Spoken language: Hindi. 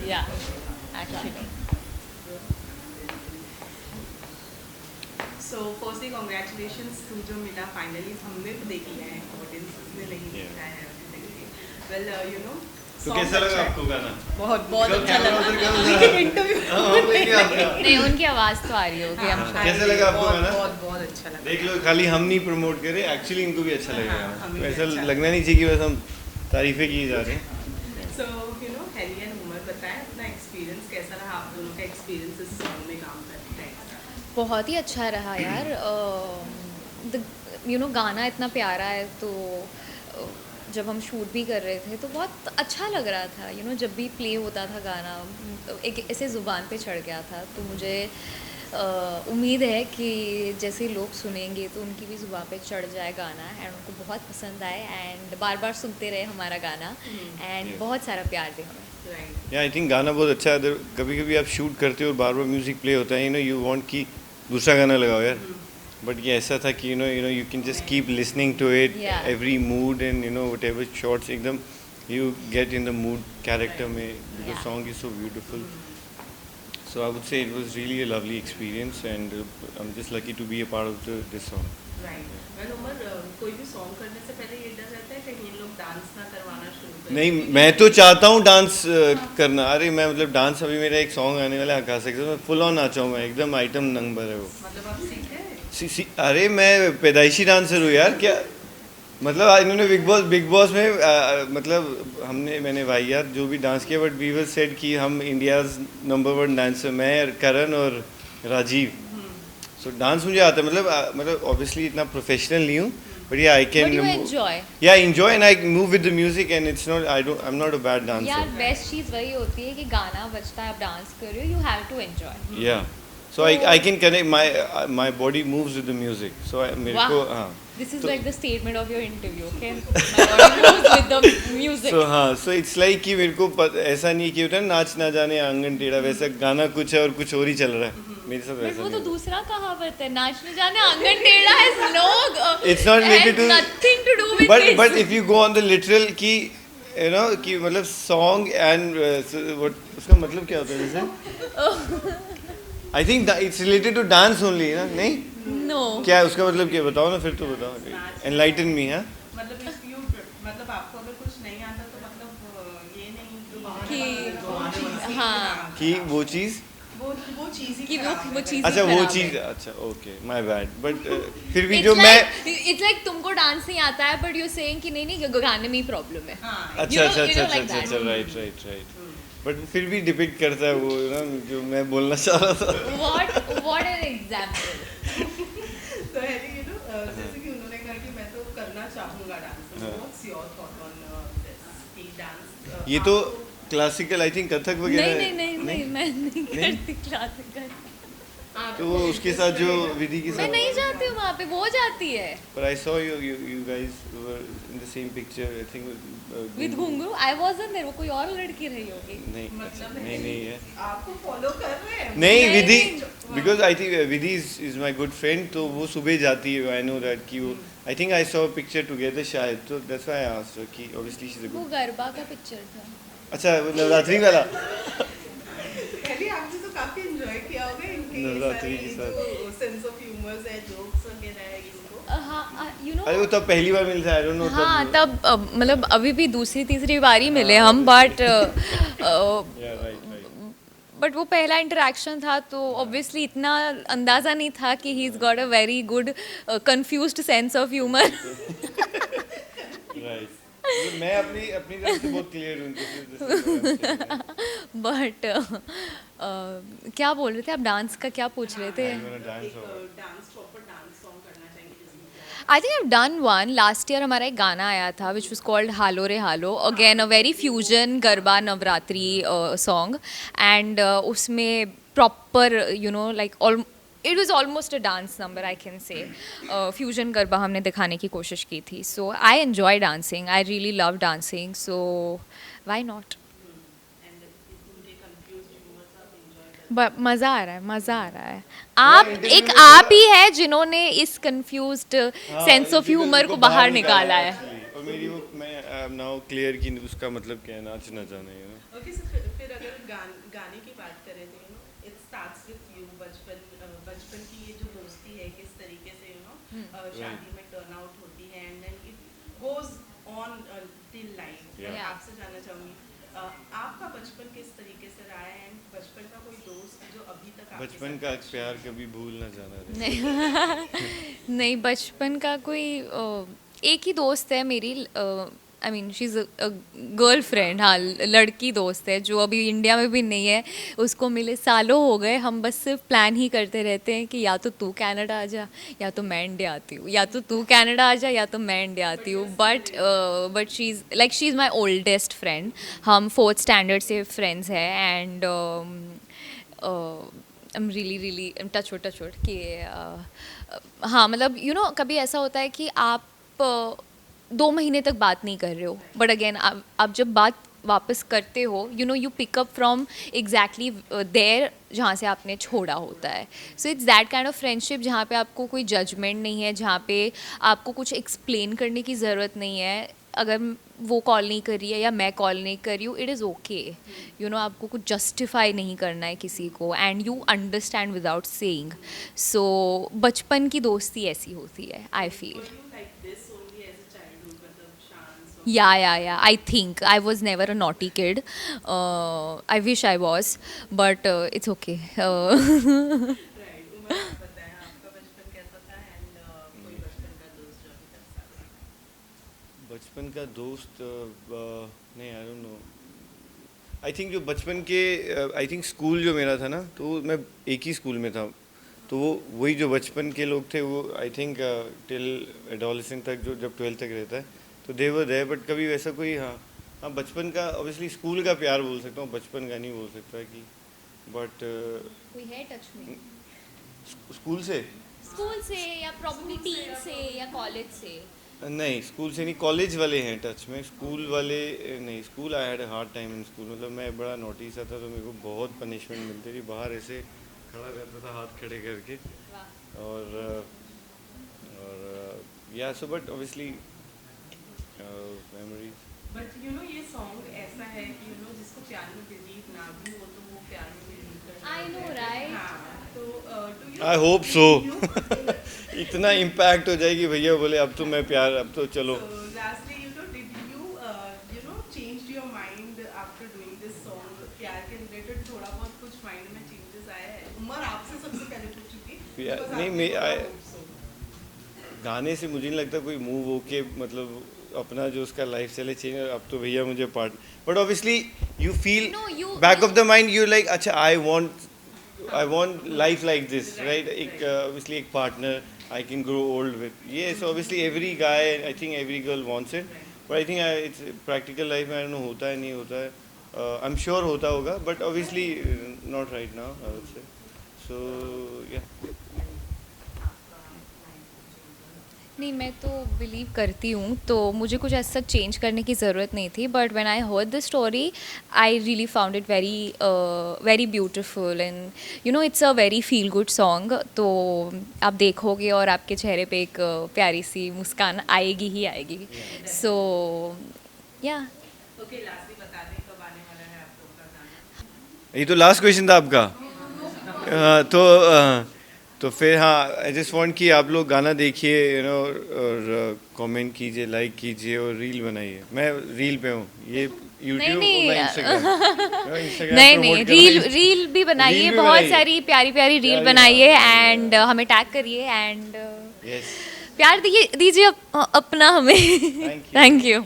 Yeah, actually. So firstly congratulations तू जो मिला फाइनली हमने तो देख लिया है ऑडियंस ने नहीं देखा है वेल यू नो तो कैसा लगा आपको गाना? बहुत बहुत कल अच्छा कैमरा लगा उधर करो इंटरव्यू नहीं आता। नहीं, उनकी आवाज़ तो आ रही होगी, हम हाँ, कैसा लगा आपको गाना? बहुत बहुत अच्छा लगा देख लो, खाली हम नहीं प्रमोट करें, एक्चुअली इनको भी अच्छा लगेगा हाँ, गाना। हमें तो भी ऐसा अच्छा लगना नहीं चाहिए कि बस हम तारीफें किए जा रहे हैं। So you know Haley and Umar बताएं अपना एक्सपीरियंस कैसा रहा आप दोनों का एक्सपीरियंस इस सॉन्ग में काम करते हैं बहुत ही अच्छा रहा यार। गाना इतना प्यारा है, तो जब हम शूट भी कर रहे थे तो बहुत अच्छा लग रहा था। जब भी प्ले होता था गाना, एक ऐसे ज़ुबान पे चढ़ गया था। तो मुझे उम्मीद है कि जैसे लोग सुनेंगे तो उनकी भी ज़ुबान पे चढ़ जाए गाना, एंड उनको बहुत पसंद आए, एंड बार बार सुनते रहे हमारा गाना, एंड Yes. बहुत सारा प्यार दे हमें। राइट या आई थिंक गाना बहुत अच्छा है। कभी कभी आप शूट करते हो और बार बार म्यूजिक प्ले होता है, यू वांट कि दूसरा गाना लगाओ यार। बट ये ऐसा था कि you can just keep listening to it, Yeah. Every mood and whatever shots, एकदम you get in the mood character में, because Yeah. Song is so beautiful. So I would say it was really a lovely experience, and I'm just lucky to be a part of this song. Right well Umar कोई भी सॉन्ग करने से पहले ये डर रहता है कि ये लोग डांस ना करवाना शुरू करें नहीं, मैं तो चाहता हूँ डांस करना। अरे मैं मतलब डांस, अभी मेरा एक सॉन्ग आने वाला है गा सकते, मैं फुल ऑन नाचाऊंगा, एकदम आइटम नंबर है वो। मतलब आप सीखे अरे मैं पैदाइशी डांसर हूँ यार। क्या मतलब इन्होंने बिग बॉस में मतलब मैंने भाई यार जो भी डांस किया, बट वी वर सेड कि हम इंडियाज नंबर 1 डांसर, मैं, करण और राजीव। सो डांस मुझे आता है, मतलब ऑब्वियसली इतना प्रोफेशनल नहीं हूँ, बट या आई But कैन you enjoy. या enjoy and I move with the music, and it's not I am not a bad यार डांसर. बेस्ट चीज़ वही होती है कि गाना बजता है, आप डांस कर रहे हो, you have to enjoy. Yeah. So I can connect my body moves with the music. So मेरे को हाँ. This is तो- like the statement of your interview, okay? My body moves with the music. So हाँ, so it's like कि मेरे को ऐसा नहीं कि होता है नाच ना जाने आंगन टेढ़ा, वैसा गाना कुछ है और कुछ और ही चल रहा है मेरे साथ, बट वैसा वो तो नहीं. दूसरा कहावत है, नाचने जाने आंगन टेढ़ा है, no It's not related to. nothing to do with But this. if you go on the literal कि कि मतलब song and what उसका मतलब क्या होता है जैसे? I think it's related to dance only, ना नहीं? No. क्या है उसका मतलब, क्या बताओ ना, फिर तो बताओ, enlighten me हाँ. मतलब if you मतलब आपको अगर कुछ नहीं आता तो मतलब ये नहीं कि वो चीज़ हाँ, कि वो चीज़, वो चीज़ ही कि खराब वो है। चीज़ अच्छा ही वो खराब चीज़, है। अच्छा ओके, माय बैड. बट फिर भी It's जो मैं like तुमको डांस नहीं आता है, बट यू सेइंग कि नहीं गाने में ही प्रॉब्लम है। हाँ अच्छा know- अच्छा you अच्छा know अच्छा like अच्छा that. अच्छा राइट. बट फिर भी डिपिक्ट करता है वो ना जो मैं बोलना चाह रहा था. What an example. तो हैरी यू नो जैसे कि उन्होंने कहा कि मैं तो करना चाहूँगा डांस, हाँ. What's your thought on this कि डांस ये तो क्लासिकल आई थिंक कथक वगैरह नहीं है. नहीं नहीं नहीं, मैं नहीं नहीं? करती क्लासिकल। तो वो उसके साथ जो विधि के मैं साथ, नहीं जाती हूँ वहाँ पे, वो जाती है पर I saw you guys were in the same picture I think with Ghungroo. I wasn't there, वो कोई और लड़की रही होगी। नहीं अच्छा, मतलब नहीं है आपको फॉलो कर रहे हैं नहीं. नहीं, विधि नहीं. Because I think Vidhi is my good friend, तो वो सुबह जाती है, आई नो दैट कि वो I think I saw picture together शायद, तो दैट्स व्हाई आई आस्क्ड कि ऑब्वियसली शी इज अ वो गुड. गरबा का पिक्चर था। अच्छा वो नवरात्रि वाला. हैरी आपने तो काफी एंजॉय किया होगा इनके ये नवरात्रि सारे के साथ. जो सेंस ऑफ ह्यूमर्स है, जोक्स वगैरह है इनको हाँ, अरे वो तब पहली बार मिलता है, आई डोंट नो. हाँ तब मतलब अभी भी दूसरी तीसरी बारी मिले हम, बट राइट. बट वो पहला इंटरेक्शन था, तो ऑब्वियसली इतना अंदाज़ा नहीं था कि he is got a very good confused sense of humour. Right. मैं अपनी अपनी तरफ से बहुत क्लियर हूँ. बट क्या बोल रहे थे आप, डांस का क्या पूछ रहे थे? डांस प्रॉपर डांस सॉन्ग करना चाहिए जिसमें I think I have done one last year. हमारा एक गाना आया था which was called Halo Re Halo, again a very fusion garba Navratri song, and उसमें proper like it was almost a dance number, I can say fusion garba हमने दिखाने की कोशिश की थी. So I enjoy dancing, I really love dancing, so why not. And उनके कंफ्यूज ह्यूमर्स आप एंजॉय मज़ा आ रहा है, मज़ा आ रहा है. आप ही है जिन्होंने इस कंफ्यूज्ड सेंस ऑफ ह्यूमर को बाहर निकाला है. और मेरी वो मैं नाउ क्लियर की उसका मतलब क्या है, नाचना जाना है ना. ओके सो फिर अगर गाने की बात करें तो इट स्टार्ट्स विद यू. बचपन की ये जो दोस्ती है किस तरीके से शादी में टर्न आउट होती है and then it goes on till life. Yeah. आपसे जानना चाहूँगी आपका बचपन किस तरीके से रहा है एंड बचपन का कोई दोस्त जो अभी तक आपके बचपन साथ का touch प्यार कभी भूल ना जाना रे. नहीं नहीं, बचपन का कोई एक ही दोस्त है मेरी. I mean she is a girl friend. हाँ, लड़की दोस्त है जो अभी इंडिया में भी नहीं है. उसको मिले सालों हो गए. हम बस सिर्फ प्लान ही करते रहते हैं कि या तो तू कनाडा आ जा या तो मैं इंडिया आती हूँ, या तो तू कनाडा आ जा या तो मैं इंडिया आती हूँ. But she is my oldest friend. हम 4th स्टैंडर्ड से फ्रेंड्स हैं and I am really touch wood कि हाँ, मतलब कभी ऐसा होता है कि आप 2 महीने तक बात नहीं कर रहे हो, बट अगेन आप जब बात वापस करते हो you pick up from exactly there जहाँ से आपने छोड़ा होता है. So it's that kind of friendship जहाँ पे आपको कोई जजमेंट नहीं है, जहाँ पे आपको कुछ एक्सप्लेन करने की ज़रूरत नहीं है. अगर वो कॉल नहीं कर रही है या मैं कॉल नहीं कर रही हूँ, इट इज़ ओके. आपको कुछ जस्टिफाई नहीं करना है किसी को and you understand without saying. So बचपन की दोस्ती ऐसी होती है, I feel. Were you like this only as a childhood, मतलब शांत Yeah. I think I was never a naughty kid. I wish I was, but it's okay. Right. Umar आप बताएं आपका बचपन कैसा था एंड कोई बचपन का दोस्त जो अभी तक साथ है. बचपन का दोस्त नहीं, I don't know. I think जो बचपन के आई थिंक स्कूल जो मेरा था ना, तो मैं एक ही स्कूल में था. तो वो वही जो बचपन के लोग थे वो आई थिंक टिल एडोलेसेंट तक, जो जब 12th तक रहता है तो दे वर देयर. बट कभी वैसा कोई हाँ बचपन का ऑब्वियसली स्कूल का प्यार बोल सकता हूँ, बचपन का नहीं बोल सकता कि. बट कोई है टच में स्कूल से स्कूल से या प्रॉब्ली टीन से या कॉलेज से? नहीं, स्कूल से नहीं, कॉलेज वाले हैं टच में. स्कूल वाले नहीं. School I had a hard time in school. मतलब मैं बड़ा नोटी सा था, तो मेरे को बहुत पनिशमेंट मिलती थी. बाहर ऐसे खड़ा करता था हाथ खड़े करके. और या so but obviously memories. But ये सॉन्ग ऐसा है कि जिसको प्यार में बिलीव ना भी हो तो वो प्यार में बिलीव कर. I know, right? हाँ, तो आई होप सो. इतना इम्पैक्ट हो जाएगी भैया बोले अब तो मैं प्यार, अब तो चलो. So lastly, did you changed your mind after doing this song? प्यार के related थोड़ा बहुत कुछ mind में changes आया है? उमर आपसे सबसे पहले पूछी थी. Yeah, because नहीं, आपने मैं- बोला I- hope so. गाने से मुझे नहीं लगता कोई मूव होके मतलब अपना जो उसका लाइफ स्टाइल चेंज. अब तो भैया मुझे part. But obviously you feel No, you- back of the mind you like अच्छा I want life like this right. एक ऑब्वियसली एक partner I can grow old with. ये so obviously every guy I think every girl wants it. But I think it's practical life में आई डोंट नो होता है नहीं होता है. आई एम श्योर होता होगा but obviously not right now I would say. So या नहीं, मैं तो बिलीव करती हूँ, तो मुझे कुछ ऐसा चेंज करने की ज़रूरत नहीं थी. But when I heard the story I really found it very beautiful and it's a very feel good song. तो आप देखोगे और आपके चेहरे पे एक प्यारी सी मुस्कान आएगी ही आएगी. सो या Okay, lastly बता दें कब आने वाला है आप लोग का गाना. ये तो लास्ट क्वेश्चन था आपका. तो फिर हाँ आई जस्ट वांट कि आप लोग गाना देखिए और कमेंट कीजिए, लाइक कीजिए और रील बनाइए. मैं रील पे हूँ, ये यूट्यूब नहीं, मैं इंस्टाग्राम नहीं रील भी बनाइए. रील भी बहुत बनाइए. सारी प्यारी प्यारी रील प्यारी, बनाइए हाँ. एंड हमें टैग करिए एंड यस प्यार दीजिए अपना हमें. Thank you. Thank you.